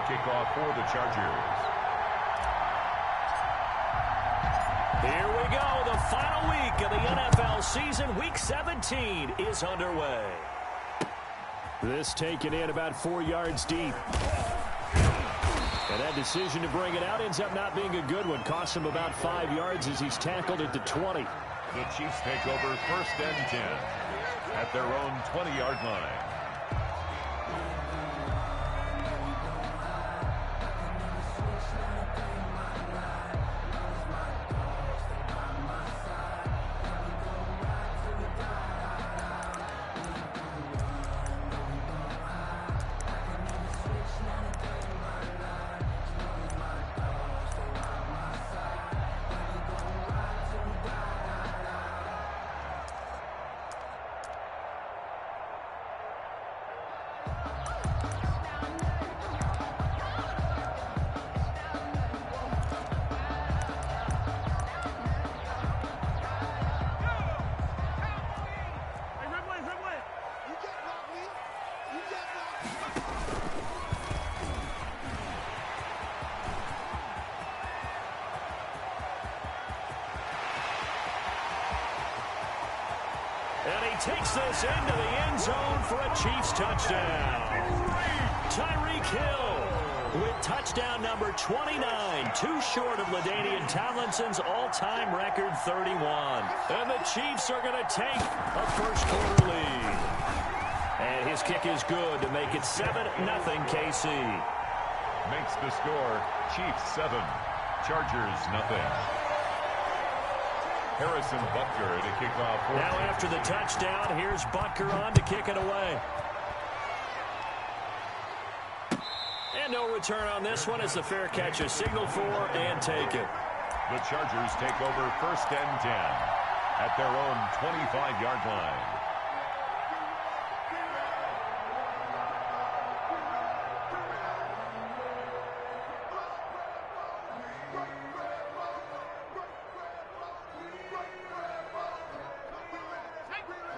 kickoff for the Chargers. Here we go. The final week of the NFL season. Week 17 is underway. This taken in about 4 yards deep. And that decision to bring it out ends up not being a good one. Costs him about 5 yards as he's tackled at the 20. The Chiefs take over 1st and 10 at their own 20-yard line. And he takes this into the end zone for a Chiefs touchdown. Tyreek Hill with touchdown number 29, too short of LaDainian Tomlinson's all-time record 31. And the Chiefs are going to take a first-quarter lead. And his kick is good to make it 7-0 KC. Makes the score Chiefs 7, Chargers nothing. Harrison Butker to kick off. Now after the touchdown, here's Butker on to kick it away. And no return on this one as the fair catch is signaled for and taken. The Chargers take over 1st and 10 at their own 25-yard line.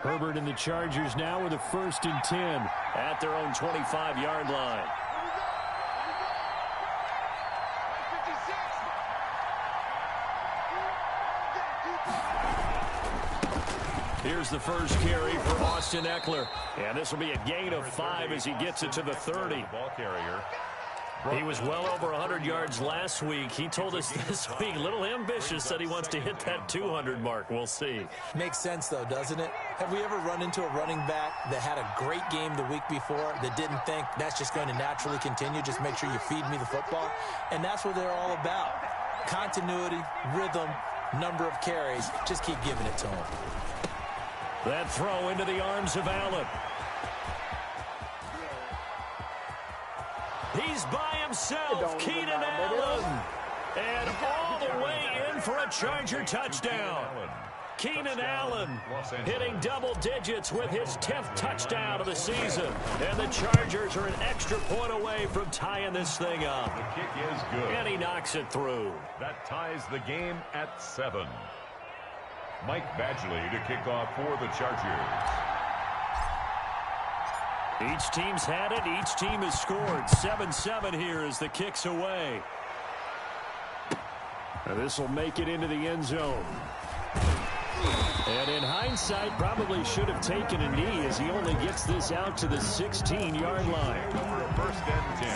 Herbert and the Chargers now with a 1st and 10 at their own 25-yard line. Here's the first carry for Austin Eckler. And this will be a gain of 5 as he gets it to the 30. Ball carrier. He was well over 100 yards last week. He told us this week, a little ambitious, said he wants to hit that 200 mark. We'll see. Makes sense, though, doesn't it? Have we ever run into a running back that had a great game the week before that didn't think that's just going to naturally continue? Just make sure you feed me the football. And that's what they're all about. Continuity, rhythm, number of carries. Just keep giving it to him. That throw into the arms of Allen. He's by himself, Keenan Allen. And all the way in for a Charger touchdown. Keenan Allen hitting double digits with his 10th touchdown of the season. And the Chargers are an extra point away from tying this thing up. The kick is good. And he knocks it through. That ties the game at 7. Mike Badgley to kick off for the Chargers. Each team's had it. Each team has scored. 7-7 here as the kick's away. This will make it into the end zone. And in hindsight, probably should have taken a knee as he only gets this out to the 16-yard line. Over a 1st and 10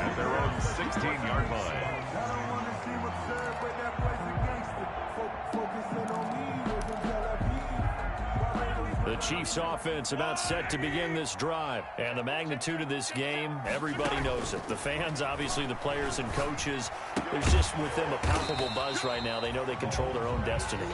at their own 16-yard line. The Chiefs offense about set to begin this drive. And the magnitude of this game, everybody knows it. The fans, obviously the players and coaches, there's just with them a palpable buzz right now. They know they control their own destiny.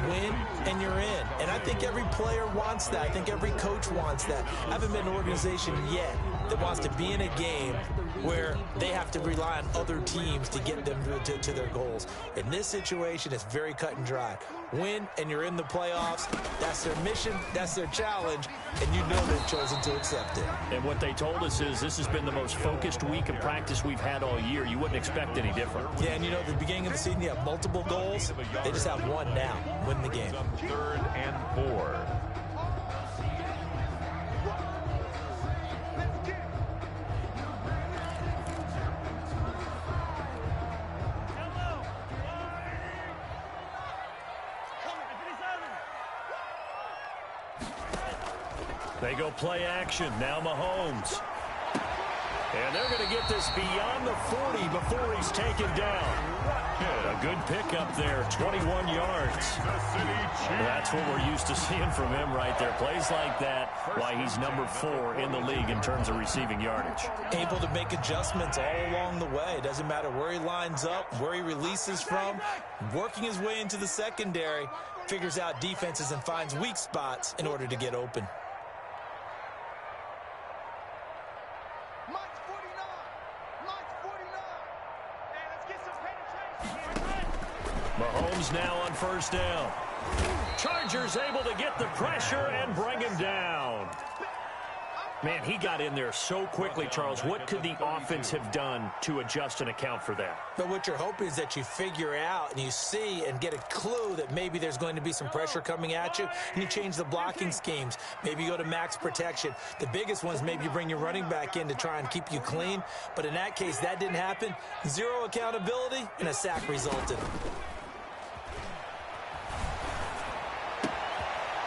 Win and you're in. And I think every player wants that. I think every coach wants that. I haven't been an organization yet that wants to be in a game where they have to rely on other teams to get them to their goals. In this situation, it's very cut and dry. Win and you're in the playoffs. That's their mission. That's their challenge. And you know they've chosen to accept it. And what they told us is this has been the most focused week of practice we've had all year. You wouldn't expect any different. Yeah, and you know, at the beginning of the season, you have multiple goals. They just have one now. Win the game. 3rd and 4. They go play action. Now Mahomes. And they're going to get this beyond the 40 before he's taken down. A good pickup there, 21 yards. That's what we're used to seeing from him right there. Plays like that, why he's number 4 in the league in terms of receiving yardage. Able to make adjustments all along the way. Doesn't matter where he lines up, where he releases from. Working his way into the secondary, figures out defenses and finds weak spots in order to get open. Mahomes now on first down. Chargers able to get the pressure and bring him down. Man, he got in there so quickly, Charles. What could the offense have done to adjust and account for that? But what you're hoping is that you figure out and you see and get a clue that maybe there's going to be some pressure coming at you, and you change the blocking schemes. Maybe you go to max protection. The biggest one is maybe you bring your running back in to try and keep you clean. But in that case, that didn't happen. Zero accountability, and a sack resulted.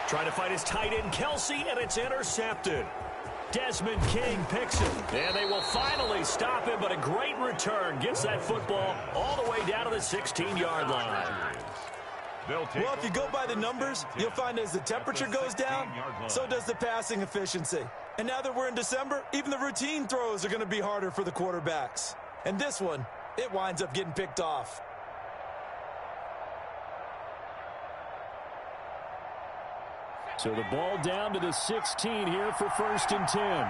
Trying to fight his tight end, Kelsey, and it's intercepted. Desmond King picks him, and they will finally stop him, but a great return gets that football all the way down to the 16-yard line. Well, if you go by the numbers, you'll find as the temperature goes down, so does the passing efficiency. And now that we're in December, even the routine throws are going to be harder for the quarterbacks. And this one, it winds up getting picked off. So the ball down to the 16 here for 1st and 10.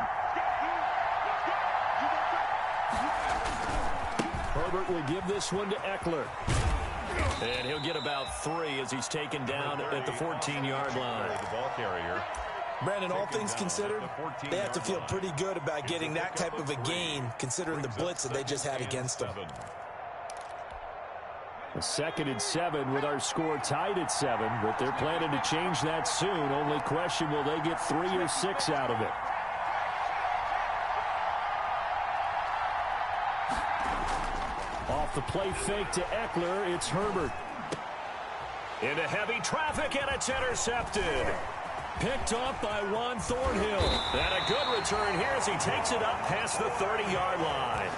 Herbert will give this one to Eckler. And he'll get about 3 as he's taken down at the 14-yard line. The ball carrier. Brandon, all things considered, they have to feel pretty good about getting that type of a gain, considering the blitz that they just had against them. A 2nd and 7 with our score tied at 7, but they're planning to change that soon. Only question, will they get 3 or 6 out of it? Off the play fake to Eckler, it's Herbert. Into heavy traffic, and it's intercepted. Picked off by Juan Thornhill. And a good return here as he takes it up past the 30-yard line.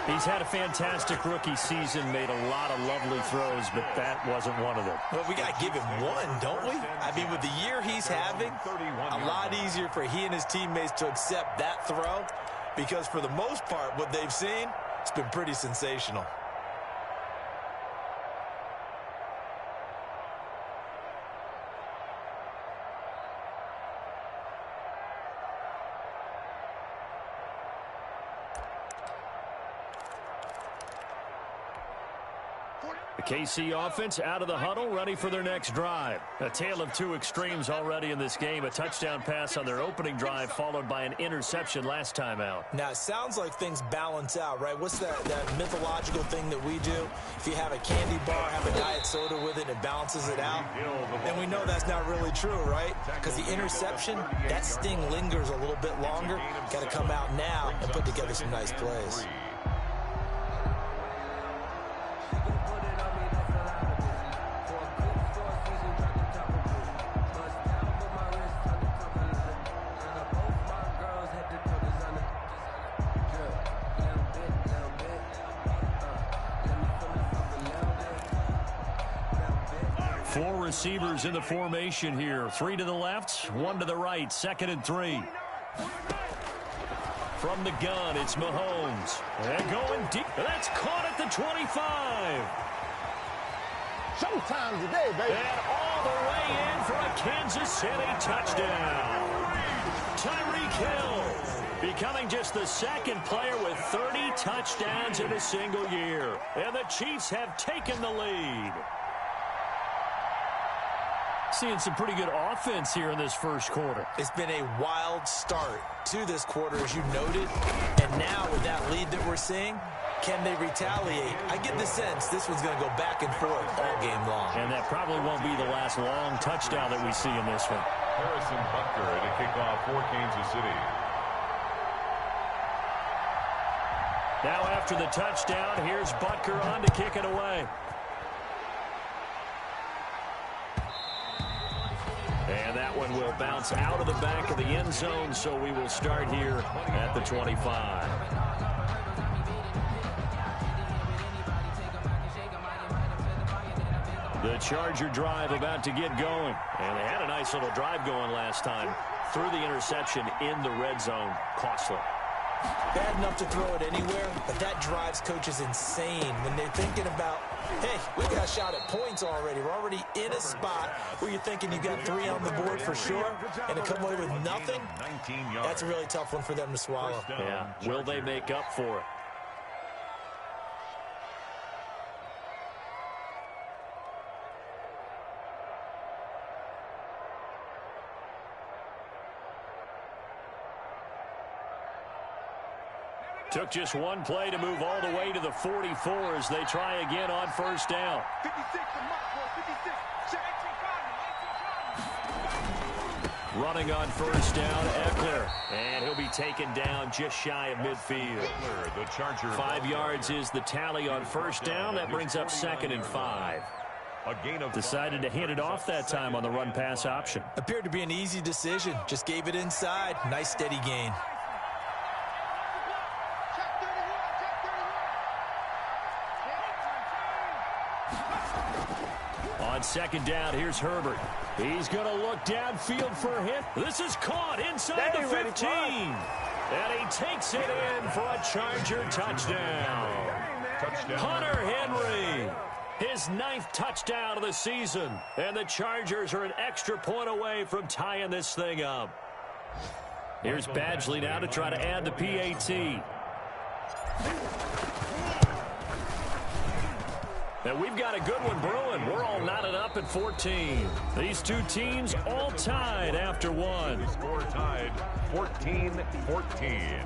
He's had a fantastic rookie season, made a lot of lovely throws, but that wasn't one of them. Well, we got to give him one, don't we? I mean, with the year he's having, a lot easier for he and his teammates to accept that throw, because for the most part, what they've seen, it's been pretty sensational. The KC offense out of the huddle, ready for their next drive. A tale of 2 extremes already in this game. A touchdown pass on their opening drive, followed by an interception last time out. Now, it sounds like things balance out, right? What's that mythological thing that we do? If you have a candy bar, have a diet soda with it, it balances it out. And we know that's not really true, right? Because the interception, that sting lingers a little bit longer. Got to come out now and put together some nice plays. Four receivers in the formation here. 3 to the left, 1 to the right. 2nd and 3. From the gun, it's Mahomes. And going deep. That's caught at the 25. Showtime today, baby. And all the way in for a Kansas City touchdown. Tyreek Hill becoming just the 2nd player with 30 touchdowns in a single year. And the Chiefs have taken the lead. Seeing some pretty good offense here in this first quarter. It's been a wild start to this quarter, as you noted. And now with that lead that we're seeing, can they retaliate? I get the sense this one's going to go back and forth all game long. And that probably won't be the last long touchdown that we see in this one. Harrison Butker to kick off for Kansas City. Now after the touchdown, here's Butker on to kick it away. And that one will bounce out of the back of the end zone, so we will start here at the 25. The Charger drive about to get going. And they had a nice little drive going last time. Threw the interception in the red zone. Costly. Bad enough to throw it anywhere, but that drives coaches insane when they're thinking about, hey, we got a shot at points already. We're already in a spot where you're thinking you got 3 on the board for sure, and to come away with nothing, that's a really tough one for them to swallow. Yeah, will they make up for it? Took just one play to move all the way to the 44 as they try again on first down. 56, Running on first down, Eckler. And he'll be taken down just shy of midfield. The Charger 5 yards is the tally on first down. That brings up 2nd and 5. Decided to hand it off that time on the run-pass option. Appeared to be an easy decision. Just gave it inside. Nice steady gain. On second down, here's Herbert. He's going to look downfield for a hit. This is caught inside the 15. And he takes it in for a Charger touchdown. Hunter Henry, his 9th touchdown of the season. And the Chargers are an extra point away from tying this thing up. Here's Badgley now to try to add the PAT. And we've got a good one brewing. We're all knotted up at 14. These two teams all tied after one. Score tied 14-14.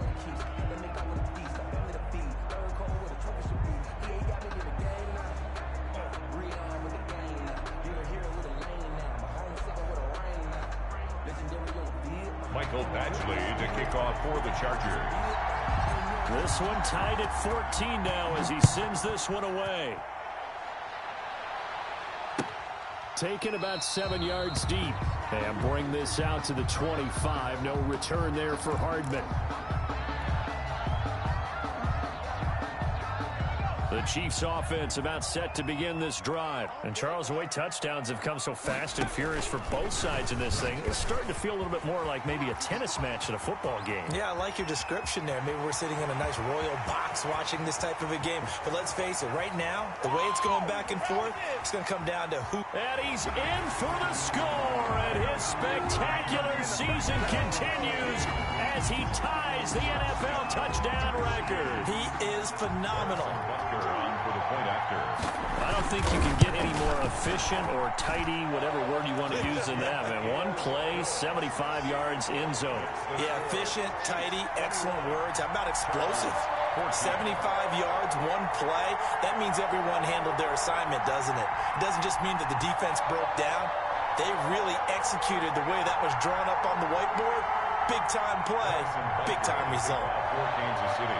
Michael Badgley to kick off for the Chargers. This one tied at 14 now as he sends this one away. Taken about 7 yards deep. And bring this out to the 25. No return there for Hardman. The Chiefs offense about set to begin this drive. And Charles, the way touchdowns have come so fast and furious for both sides in this thing, it's starting to feel a little bit more like maybe a tennis match at a football game. Yeah, I like your description there. Maybe we're sitting in a nice royal box watching this type of a game. But let's face it, right now, the way it's going back and forth, it's going to come down to who. And he's in for the score, and his spectacular season continues as he ties the NFL touchdown record. He is phenomenal. On for the point after. I don't think you can get any more efficient or tidy, whatever word you want to use in that, man. One play, 75 yards in zone. Yeah, efficient, tidy, excellent words. How about explosive? 75 yards, one play. That means everyone handled their assignment, doesn't it? It doesn't just mean that the defense broke down. They really executed the way that was drawn up on the whiteboard. Big-time play, big-time result. For Kansas City.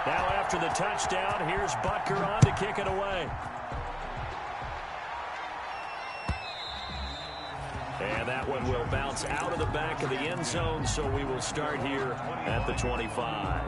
Now after the touchdown, here's Butker on to kick it away. And that one will bounce out of the back of the end zone, so we will start here at the 25.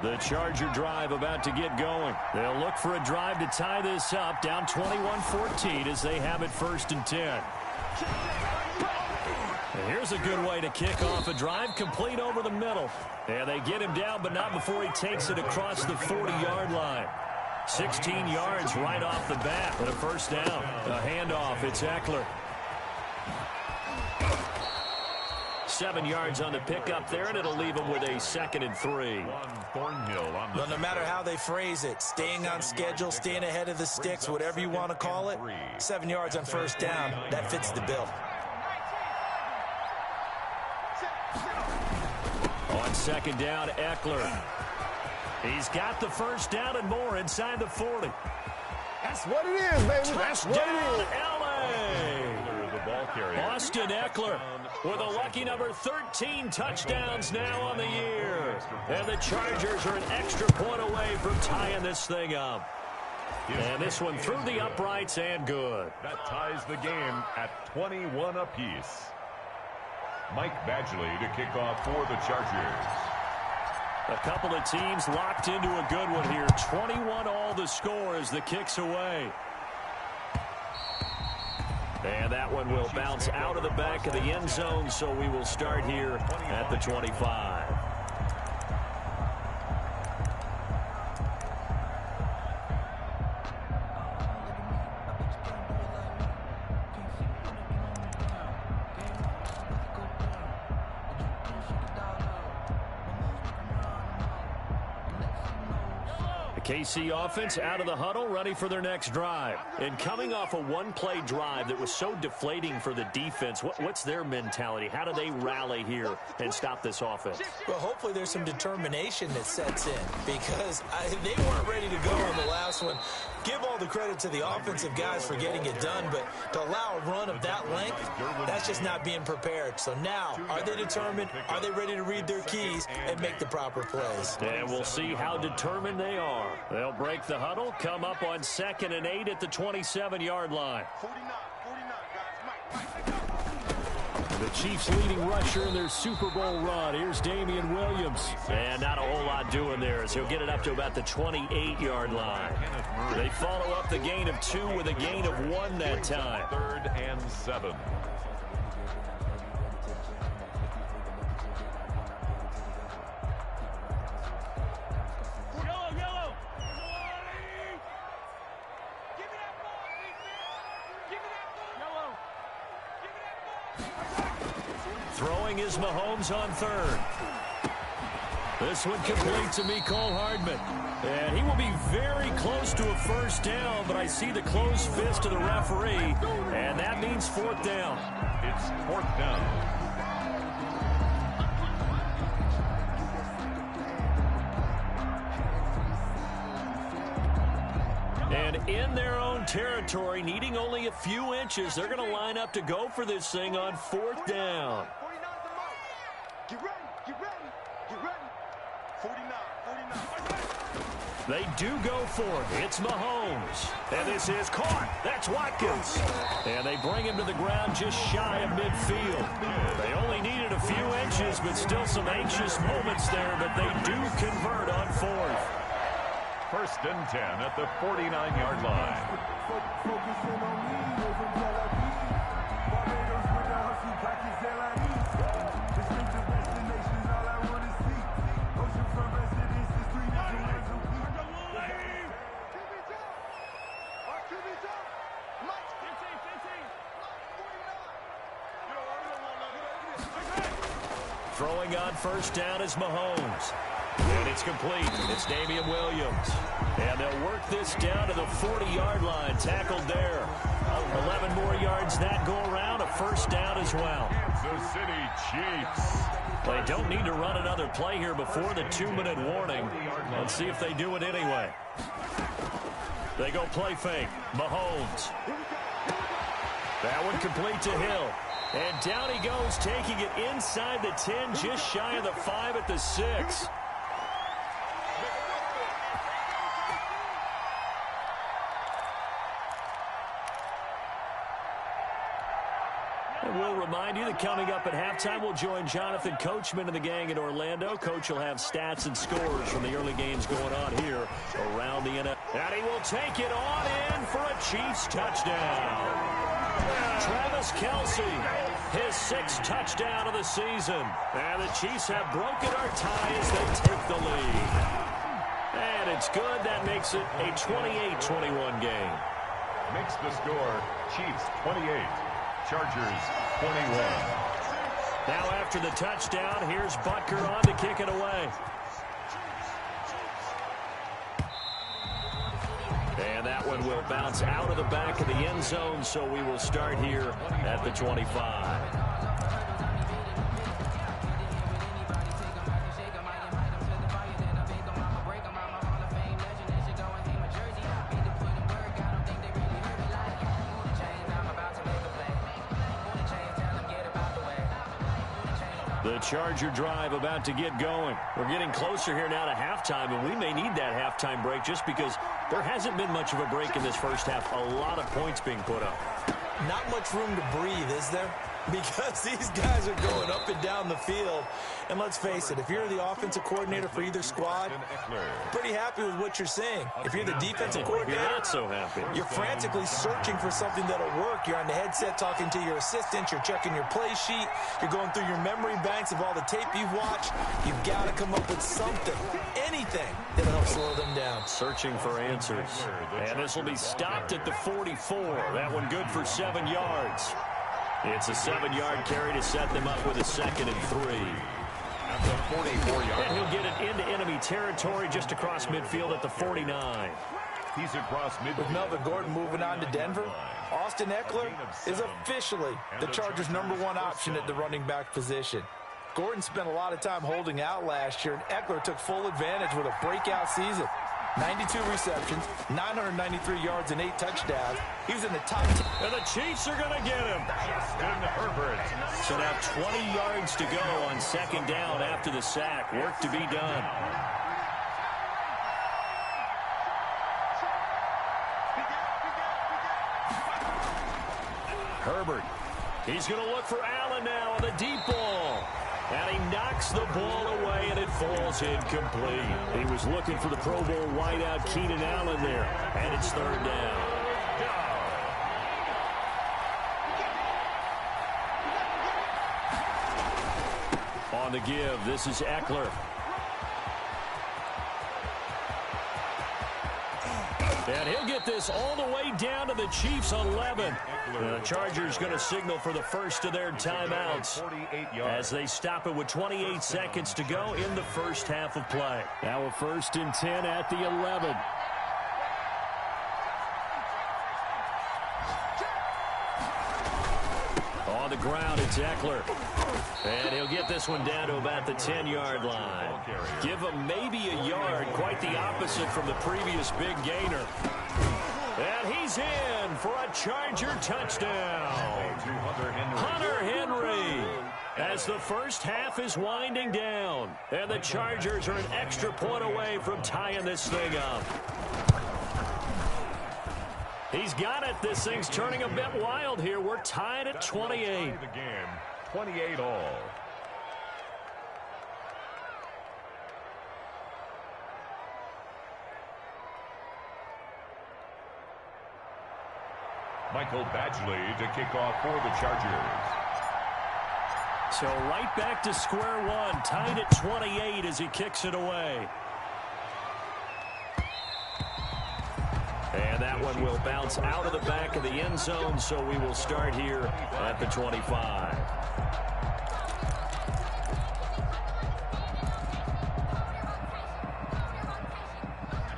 The Charger drive about to get going. They'll look for a drive to tie this up, down 21-14 as they have it 1st and 10. And here's a good way to kick off a drive, complete over the middle. And they get him down, but not before he takes it across the 40-yard line. 16 yards right off the bat, but a first down. A handoff, it's Eckler. 7 yards on the pickup there, and it'll leave him with a 2nd and 3. Well, no matter how they phrase it, staying on schedule, staying ahead of the sticks, whatever you want to call it, 7 yards on first down, that fits the bill. On second down, Eckler. He's got the first down and more inside the 40. That's what it is, baby. That's what it is. Touchdown, LA. The ball carrier. Austin Eckler with a lucky number 13 touchdowns now on the year. And the Chargers are an extra point away from tying this thing up. And this one through the uprights and good. That ties the game at 21 apiece. Mike Badgley to kick off for the Chargers. A couple of teams locked into a good one here. 21 all the score as the kick's away. And that one will bounce out of the back of the end zone, so we will start here at the 25. KC offense out of the huddle, ready for their next drive. And coming off a one-play drive that was so deflating for the defense, what's their mentality? How do they rally here and stop this offense? Well, hopefully there's some determination that sets in because they weren't ready to go on the last one. Give all the credit to the offensive guys for getting it done, but to allow a run of that length, that's just not being prepared. So now, are they determined? Are they ready to read their keys and make the proper plays? And we'll see how determined they are. They'll break the huddle, come up on 2nd and 8 at the 27-yard line. The Chiefs leading rusher in their Super Bowl run. Here's Damian Williams. And not a whole lot doing there as he'll get it up to about the 28-yard line. They follow up the gain of 2 with a gain of 1 that time. 3rd and 7. Throwing is Mahomes on 3rd. This one complete to Mecole Hardman. And he will be very close to a 1st down, but I see the closed fist of the referee, and that means 4th down. It's 4th down. And in their own territory, needing only a few inches, they're going to line up to go for this thing on 4th down. Get ready, get ready, get ready. 49. They do go for it. It's Mahomes. And this is caught. That's Watkins. And they bring him to the ground just shy of midfield. They only needed a few inches, but still some anxious moments there, but they do convert on 4th. 1st and 10 at the 49-yard line. Throwing on 1st down is Mahomes. And it's complete. It's Damian Williams. And they'll work this down to the 40-yard line. Tackled there. 11 more yards that go around. A 1st down as well. Kansas City Chiefs. They don't need to run another play here before the 2-minute warning. Let's see if they do it anyway. They go play fake. Mahomes. That one complete to Hill. And down he goes, taking it inside the 10, just shy of the 5 at the 6. And we'll remind you that coming up at halftime, we'll join Jonathan Coachman and the gang in Orlando. Coach will have stats and scores from the early games going on here around the NFL. And he will take it on in for a Chiefs touchdown. Travis Kelce, his 6th touchdown of the season. And the Chiefs have broken our tie as they take the lead. And it's good. That makes it a 28-21 game. Makes the score Chiefs 28, Chargers 21. Now after the touchdown, here's Butker on to kick it away. And that one will bounce out of the back of the end zone, so we will start here at the 25. The Charger drive about to get going. We're getting closer here now to halftime, and we may need that halftime break just because there hasn't been much of a break in this first half. A lot of points being put up. Not much room to breathe, is there? Because these guys are going up and down the field. And let's face it, if you're the offensive coordinator for either squad, pretty happy with what you're seeing. If you're the defensive coordinator, you're not so happy. You're frantically searching for something that'll work. You're on the headset talking to your assistant. You're checking your play sheet. You're going through your memory banks of all the tape you've watched. You've got to come up with something, anything that'll help slow them down. Searching for answers. And this will be stopped at the 44. That one good for 7 yards. It's a 7-yard carry to set them up with a 2nd and 3. At the 44-yard. And he'll get it into enemy territory just across midfield at the 49. He's across midfield. With Melvin Gordon moving on to Denver, Austin Eckler is officially the Chargers' #1 option at the running back position. Gordon spent a lot of time holding out last year, and Eckler took full advantage with a breakout season. 92 receptions, 993 yards, and 8 touchdowns. He was in the top 10. And the Chiefs are going to get him. Justin Herbert. So now 20 yards to go on 2nd down after the sack. Work to be done. Herbert. He's going to look for Allen now on the deep ball. And he knocks the ball away, and it falls incomplete. He was looking for the Pro Bowl wideout Keenan Allen there. And it's 3rd down. On the give, this is Eckler. And he'll get this all the way down to the Chiefs' 11. The Chargers going to signal for the first of their timeouts as they stop it with 28 seconds to go in the first half of play. Now a 1st and 10 at the 11. On the ground, it's Eckler. And he'll get this one down to about the 10-yard line. Give him maybe a yard, quite the opposite from the previous big gainer. And he's in for a Charger touchdown. Hunter Henry. As the first half is winding down. And the Chargers are an extra point away from tying this thing up. He's got it. This thing's turning a bit wild here. We're tied at 28. The game, 28 all. Michael Badgley to kick off for the Chargers. So right back to square one, tied at 28 as he kicks it away. And that one will bounce out of the back of the end zone, so we will start here at the 25.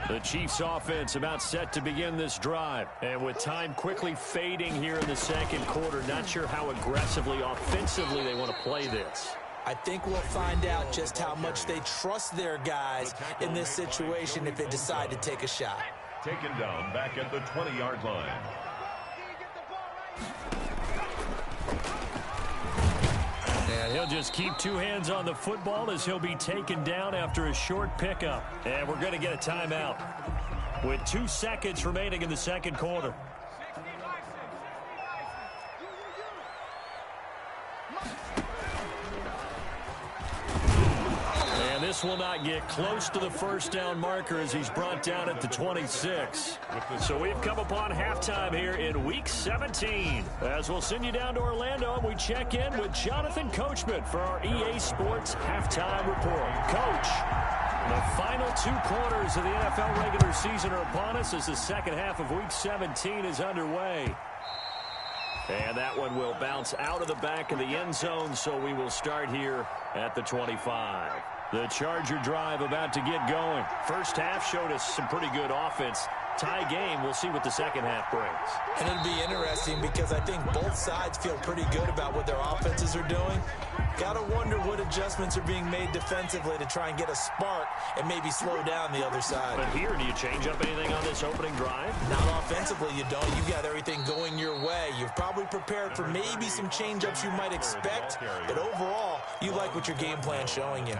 The Chiefs offense about set to begin this drive. And with time quickly fading here in the second quarter, not sure how aggressively, offensively they want to play this. I think we'll find out just how much they trust their guys in this situation if they decide to take a shot. Taken down back at the 20-yard line. And he'll just keep 2 hands on the football as he'll be taken down after a short pickup. And we're going to get a timeout with 2 seconds remaining in the second quarter. And this will not get close to the first down marker as he's brought down at the 26. So we've come upon halftime here in Week 17. As we'll send you down to Orlando and we check in with Jonathan Coachman for our EA Sports Halftime Report. Coach, the final 2 quarters of the NFL regular season are upon us as the second half of Week 17 is underway. And that one will bounce out of the back of the end zone, so we will start here at the 25. The Charger drive about to get going. First half showed us some pretty good offense. tie game. We'll see what the second half brings. And it'll be interesting because I think both sides feel pretty good about what their offenses are doing. Got to wonder what adjustments are being made defensively to try and get a spark and maybe slow down the other side. But here, do you change up anything on this opening drive? Not offensively, you don't. You've got everything going your way. You've probably prepared for maybe some change-ups you might expect, but overall, you like what your game plan's showing you.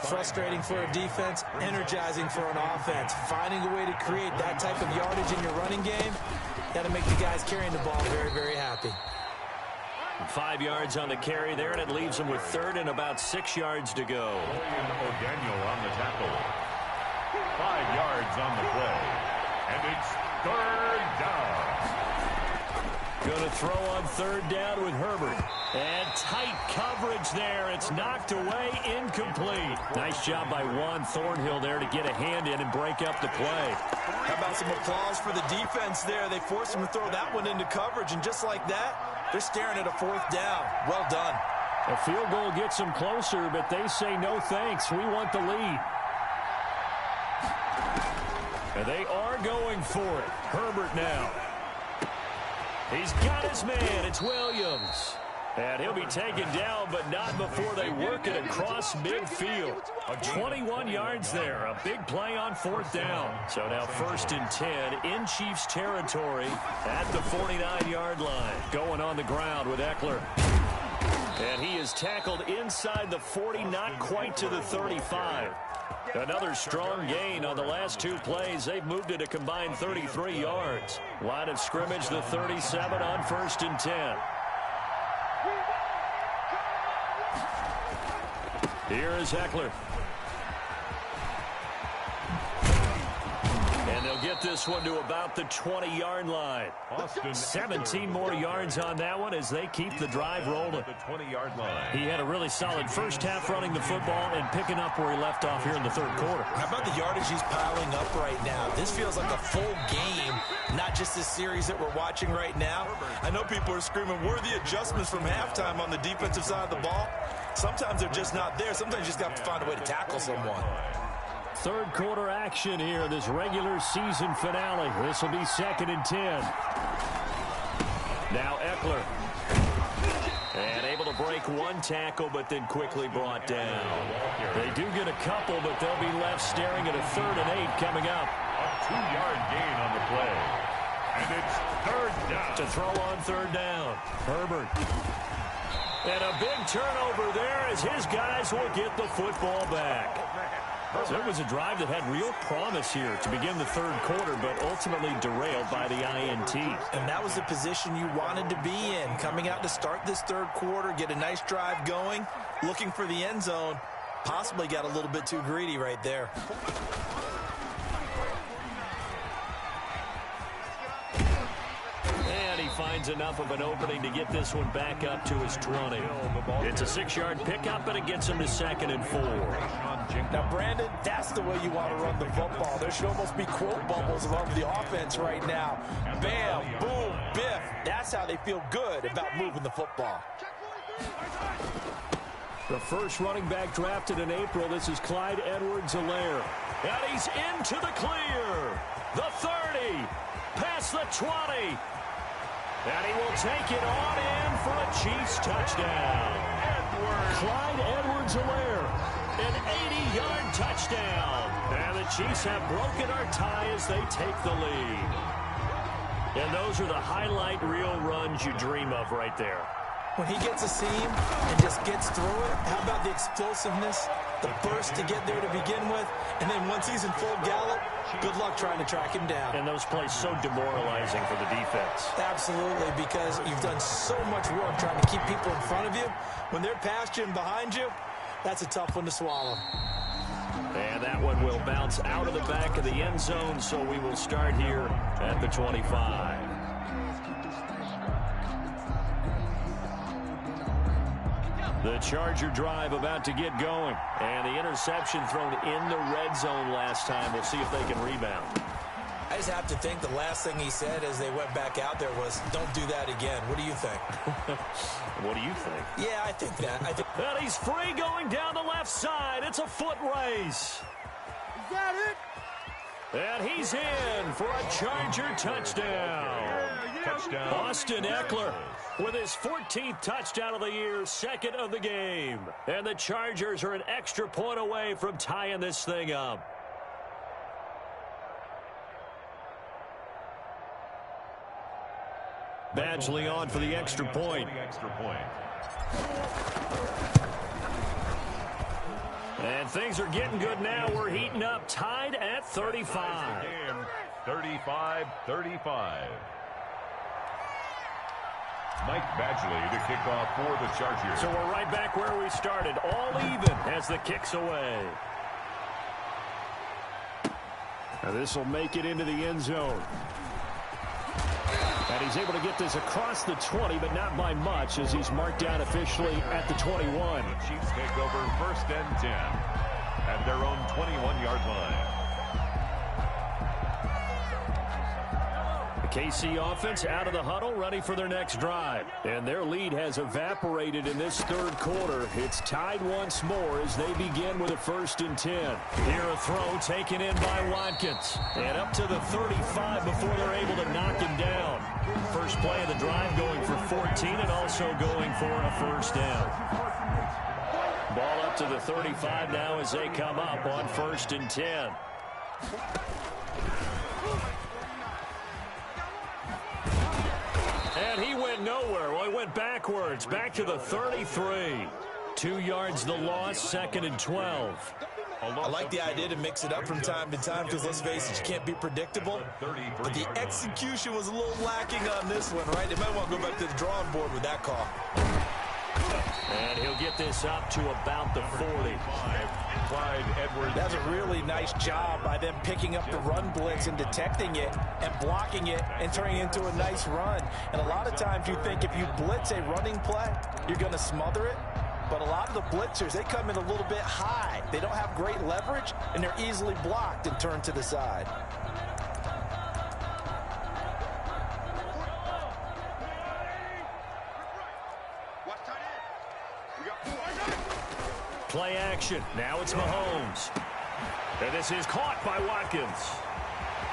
Frustrating for a defense, energizing for an offense. Finding a way to create that type of yardage in your running game, got to make the guys carrying the ball very, very happy. 5 yards on the carry there, and it leaves them with third and about 6 yards to go. O'Daniel on the tackle. 5 yards on the play. And it's third down. Going to throw on third down with Herbert. And tight coverage there. It's knocked away, incomplete. Nice job by Juan Thornhill there to get a hand in and break up the play. How about some applause for the defense there? They forced him to throw that one into coverage, and just like that, they're staring at a fourth down. Well done. A field goal gets them closer, but they say no thanks. We want the lead. And they are going for it. Herbert now. He's got his man. It's Williams. And he'll be taken down, but not before they work it across midfield. 21 yards there. A big play on fourth down. So now 1st and 10 in Chiefs territory at the 49-yard line. Going on the ground with Eckler. And he is tackled inside the 40, not quite to the 35. Another strong gain on the last 2 plays. They've moved it a combined 33 yards. Line of scrimmage, the 37 on 1st and 10. Here is Eckler. And they'll get this one to about the 20-yard line. 17 more yards on that one as they keep the drive rolling. The 20-yard line. He had a really solid first half running the football and picking up where he left off here in the third quarter. How about the yardage he's piling up right now? This feels like a full game, not just this series that we're watching right now. I know people are screaming, where are the adjustments from halftime on the defensive side of the ball? Sometimes they're just not there. Sometimes you just got to find a way to tackle someone. Third quarter action here, this regular season finale. This will be 2nd and 10. Now Eckler. And able to break one tackle, but then quickly brought down. They do get a couple, but they'll be left staring at a 3rd and 8 coming up. A 2-yard gain on the play. And it's third down. To throw on third down. Herbert. And a big turnover there as his guys will get the football back. So it was a drive that had real promise here to begin the third quarter, but ultimately derailed by the INT. And that was the position you wanted to be in, coming out to start this third quarter, get a nice drive going, looking for the end zone. Possibly got a little bit too greedy right there. And he finds enough of an opening to get this one back up to his 20. It's a 6-yard pickup, and it gets him to 2nd and 4. Now, Brandon, that's the way you want to run the football. There should almost be quote bubbles above the offense right now. Bam, boom, biff. That's how they feel good about moving the football. The first running back drafted in April. This is Clyde Edwards-Helaire. And he's into the clear. The 30. Past the 20. And he will take it on in for a Chiefs touchdown. Clyde Edwards-Helaire. An 80-yard touchdown. And the Chiefs have broken our tie as they take the lead. And those are the highlight reel runs you dream of right there. When he gets a seam and just gets through it, how about the explosiveness, the burst to get there to begin with, and then once he's in full gallop, good luck trying to track him down. And those plays so demoralizing for the defense. Absolutely, because you've done so much work trying to keep people in front of you. When they're past you and behind you, that's a tough one to swallow. And that one will bounce out of the back of the end zone, so we will start here at the 25. The Charger drive about to get going. And the interception thrown in the red zone last time. We'll see if they can rebound. I just have to think the last thing he said as they went back out there was, don't do that again. What do you think? What do you think? Yeah, I think that. And he's free going down the left side. It's a foot race. Is that it? And he's in for a Charger touchdown. Touchdown. Austin Eckler with his 14th touchdown of the year, second of the game. And the Chargers are an extra point away from tying this thing up. Badgley on for the extra point. And things are getting good now. We're heating up, tied at 35. 35-35. Mike Badgley to kick off for the Chargers. So we're right back where we started, all even as the kick's away. Now this will make it into the end zone. And he's able to get this across the 20, but not by much, as he's marked down officially at the 21. The Chiefs take over 1st and 10 at their own 21-yard line. The KC offense out of the huddle, ready for their next drive. And their lead has evaporated in this third quarter. It's tied once more as they begin with a 1st and 10. Here a throw taken in by Watkins. And up to the 35 before they're able to knock him down. First play of the drive going for 14 and also going for a 1st down. Ball up to the 35 now as they come up on 1st and 10. And he went nowhere. Well, he went backwards, back to the 33. 2 yards the loss, 2nd and 12. I like the idea to mix it up from time to time because, let's face it, you can't be predictable. But the execution was a little lacking on this one, right? They might want to go back to the drawing board with that call. And he'll get this up to about the 40. That's a really nice job by them picking up the run blitz and detecting it and blocking it and turning it into a nice run. And a lot of times you think if you blitz a running play, you're going to smother it. But a lot of the blitzers, they come in a little bit high. They don't have great leverage, and they're easily blocked and turned to the side. Play action. Now it's Mahomes. And this is caught by Watkins.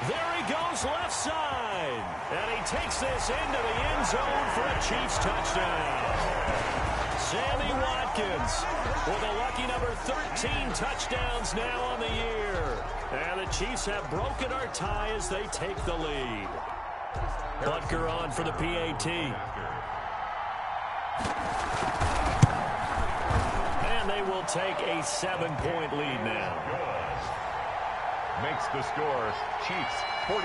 There he goes left side. And he takes this into the end zone for a Chiefs touchdown. Sammy Watkins with a lucky number 13 touchdowns now on the year. And the Chiefs have broken our tie as they take the lead. Butker on for the PAT. And they will take a 7-point lead now. Makes the score Chiefs 42,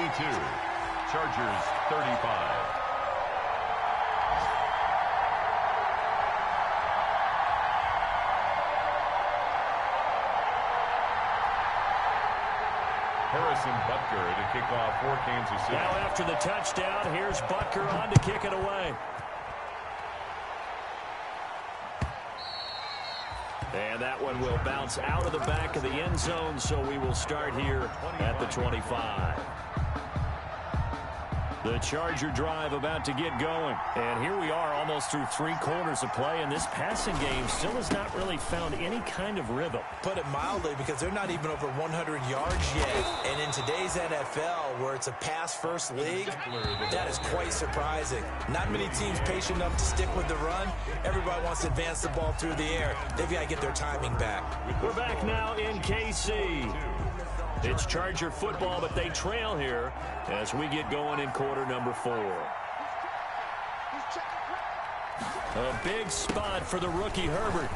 Chargers 35. Harrison Butker to kick off for Kansas City. Now after the touchdown, here's Butker on to kick it away. And that one will bounce out of the back of the end zone, so we will start here at the 25. The Charger drive about to get going. And here we are almost through 3 quarters of play, and this passing game still has not really found any kind of rhythm. Put it mildly, because they're not even over 100 yards yet. And in today's NFL, where it's a pass-first league, that is quite surprising. Not many teams patient enough to stick with the run. Everybody wants to advance the ball through the air. They've got to get their timing back. We're back now in KC. It's Charger football, but they trail here as we get going in quarter number 4. A big spot for the rookie Herbert.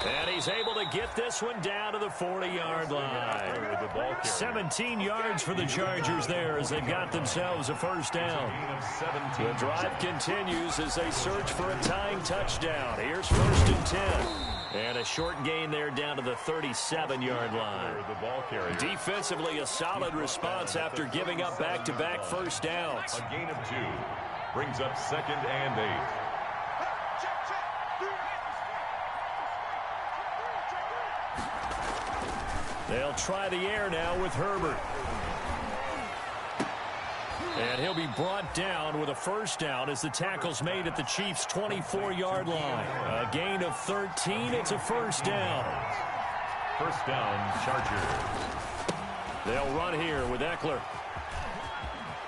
And he's able to get this one down to the 40-yard line. 17 yards for the Chargers there as they've got themselves a 1st down. The drive continues as they search for a tying touchdown. Here's 1st and 10. And a short gain there down to the 37-yard line. Defensively, a solid response after giving up back-to-back 1st downs. A gain of 2 brings up 2nd and 8. They'll try the air now with Herbert. And he'll be brought down with a 1st down as the tackle's made at the Chiefs' 24-yard line. A gain of 13. It's a 1st down. 1st down, Chargers. They'll run here with Eckler.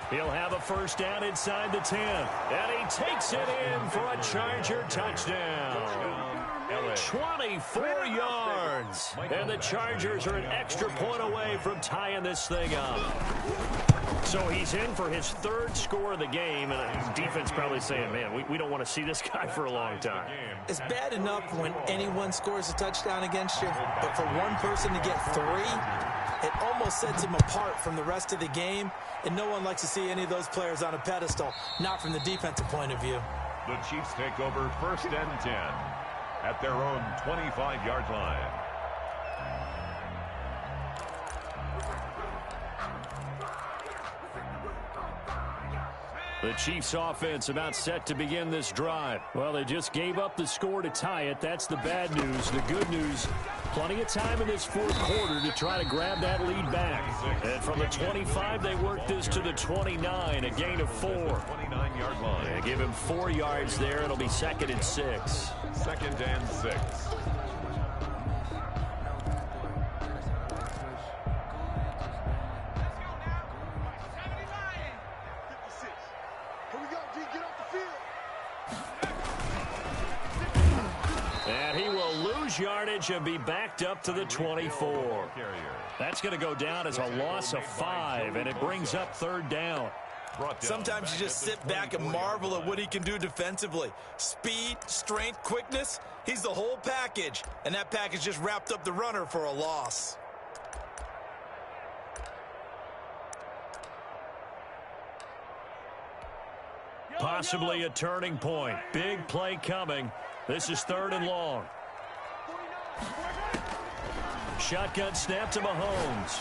He'll have a first down inside the 10. And he takes it in for a Charger touchdown. 24 yards. And the Chargers are an extra point away from tying this thing up. So he's in for his third score of the game, and his defense probably saying, man, we don't want to see this guy for a long time. It's bad enough when anyone scores a touchdown against you, but for one person to get 3, it almost sets him apart from the rest of the game, and no one likes to see any of those players on a pedestal, not from the defensive point of view. The Chiefs take over 1st and 10 at their own 25-yard line. The Chiefs offense about set to begin this drive. Well, they just gave up the score to tie it. That's the bad news. The good news, plenty of time in this fourth quarter to try to grab that lead back. And from the 25, they work this to the 29, a gain of 4. 29-yard line. They give him 4 yards there. It'll be 2nd and 6. 2nd and 6. And he will lose yardage and be backed up to the 24. That's going to go down as a loss of 5, and it brings up 3rd down. Sometimes you just sit back and marvel at what he can do defensively. Speed, strength, quickness, he's the whole package. And that package just wrapped up the runner for a loss. Possibly a turning point. Big play coming. This is 3rd and long. Shotgun snap to Mahomes.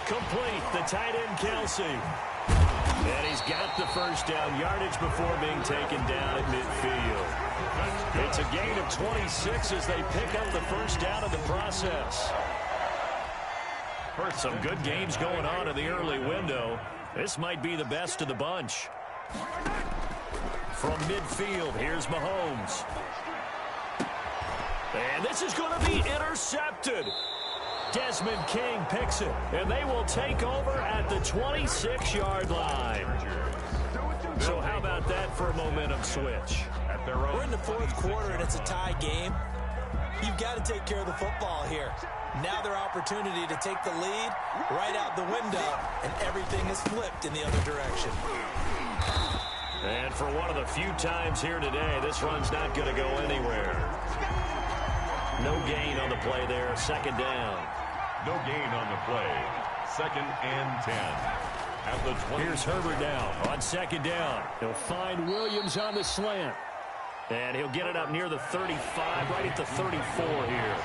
Complete. The tight end, Kelsey. And he's got the first down yardage before being taken down at midfield. It's a gain of 26 as they pick up the first down in the process. Some good games going on in the early window. This might be the best of the bunch. From midfield, here's Mahomes. And this is going to be intercepted. Desmond King picks it, and they will take over at the 26-yard line. So how about that for a momentum switch? We're in the fourth quarter, and it's a tie game. You've got to take care of the football here. Now their opportunity to take the lead right out the window, and everything is flipped in the other direction. And for one of the few times here today, this run's not going to go anywhere. No gain on the play there, 2nd down. No gain on the play, 2nd and 10. At the 20. Here's Herbert now on 2nd down. He'll find Williams on the slant. And he'll get it up near the 35, right at the 34 here.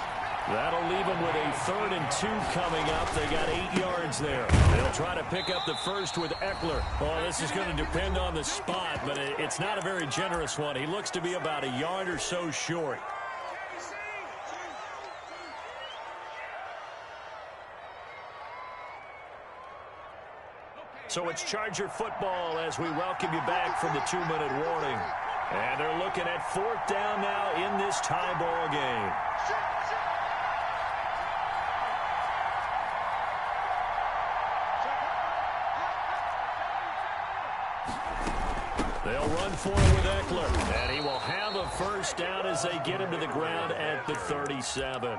That'll leave them with a 3rd and 2 coming up. They got 8 yards there. They'll try to pick up the first with Eckler. Oh, this is going to depend on the spot, but it's not a very generous one. He looks to be about a yard or so short. So it's Charger football as we welcome you back from the 2-minute warning. And they're looking at 4th down now in this tie ball game. They'll run for it with Eckler. And he will have a first down as they get him to the ground at the 37.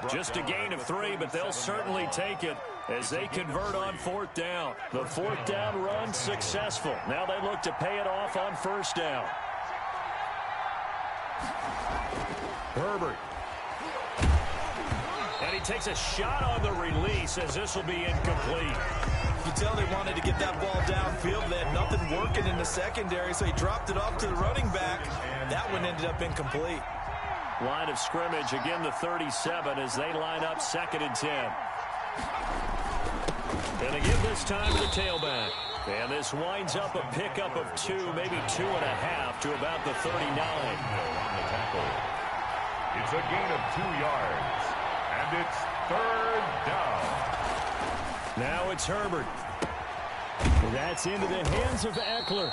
Just a gain of 3, but they'll certainly take it as they convert on 4th down. The 4th down run successful. Now they look to pay it off on 1st down. Herbert. And he takes a shot on the release as this will be incomplete. You tell they wanted to get that ball downfield. They had nothing working in the secondary, so he dropped it off to the running back. That one ended up incomplete. Line of scrimmage, again the 37 as they line up 2nd and 10. And they give this time to the tailback. And this winds up a pickup of 2, maybe 2.5 to about the 39. It's a gain of 2 yards. And it's 3rd down. Now it's Herbert. That's into the hands of Eckler.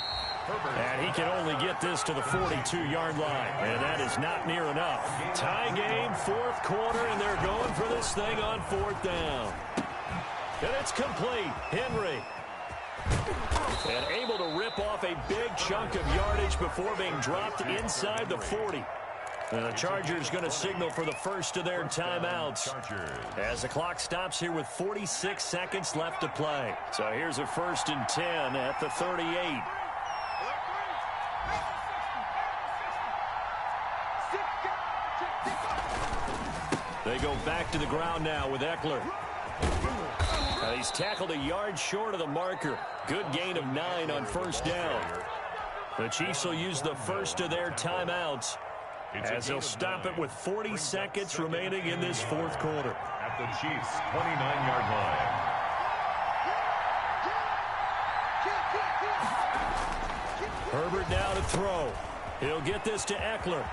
And he can only get this to the 42-yard line. And that is not near enough. Tie game, 4th quarter, and they're going for this thing on 4th down. And it's complete. Henry. And able to rip off a big chunk of yardage before being dropped inside the 40. And the Chargers going to signal for the first of their timeouts as the clock stops here with 46 seconds left to play. So here's a 1st and 10 at the 38. They go back to the ground now with Eckler. He's tackled a yard short of the marker. Good gain of 9 on 1st down. The Chiefs will use the first of their timeouts as they'll stop it with 40 seconds remaining in this 4th quarter. At the Chiefs' 29-yard line. Herbert now to throw. He'll get this to Eckler.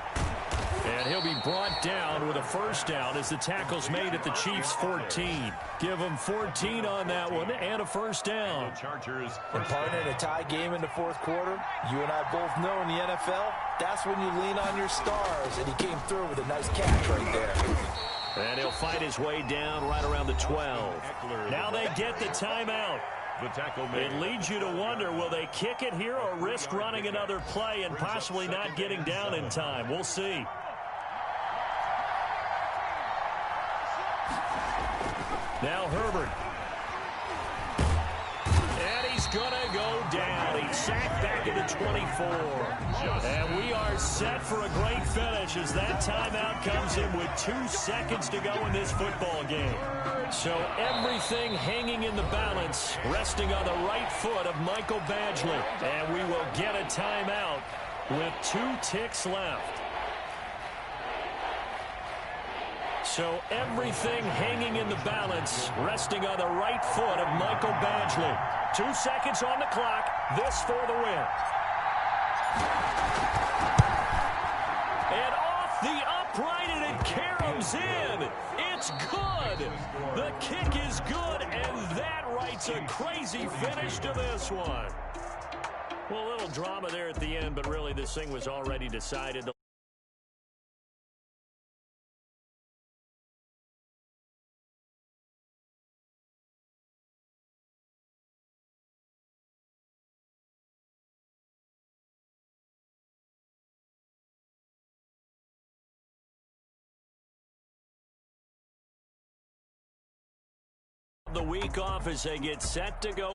And he'll be brought down with a 1st down as the tackle's made at the Chiefs' 14. Give them 14 on that one and a 1st down. And partner, in a tie game in the 4th quarter, you and I both know in the NFL, that's when you lean on your stars. And he came through with a nice catch right there. And he'll fight his way down right around the 12. Now they get the timeout. It leads you to wonder, will they kick it here or risk running another play and possibly not getting down in time? We'll see. Now Herbert. And he's going to go down. He's sacked back into 24. And we are set for a great finish as that timeout comes in with 2 seconds to go in this football game. So everything hanging in the balance, resting on the right foot of Michael Badgley. And we will get a timeout with 2 ticks left. So everything hanging in the balance, resting on the right foot of Michael Badgley. 2 seconds on the clock. This for the win. And off the upright, and it caroms in. It's good. The kick is good, and that writes a crazy finish to this one. Well, a little drama there at the end, but really this thing was already decided. The week off as they get set to go.